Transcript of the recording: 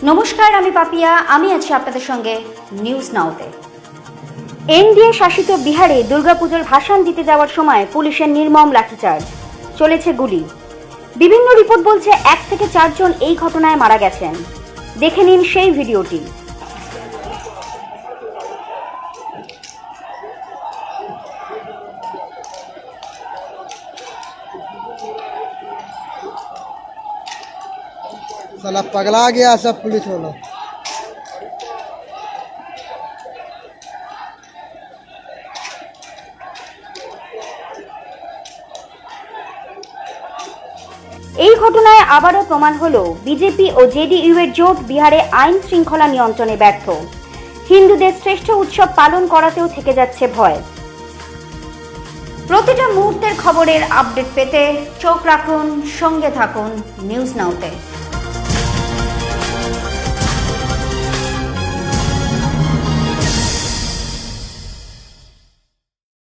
নমস্কার, আমি পাপিয়া। আমি আছি আপনাদের সঙ্গে নিউজ নাওতে। এনডিএ শাসিত বিহারে দুর্গাপুজোর ভাসান দিতে যাওয়ার সময় পুলিশের নির্মম লাঠিচার্জ, চলেছে গুলি। বিভিন্ন রিপোর্ট বলছে 1 থেকে 4 জন এই ঘটনায় মারা গেছেন। দেখে নিন সেই ভিডিওটি। साला पगला गया सब पुलिस वाला। এই ঘটনায় আবারও প্রমাণ হলো বিজেপি ও জেডিইউ এর জোট বিহারে আইন শৃঙ্খলা নিয়ন্ত্রণে ব্যর্থ। হিন্দুদের শ্রেষ্ঠ উৎসব পালন করাতেও থেকে যাচ্ছে ভয়। প্রতিটা মুহূর্তের খবরের আপডেট পেতে চোখ রাখুন, সঙ্গে থাকুন নিউজ নাওতে।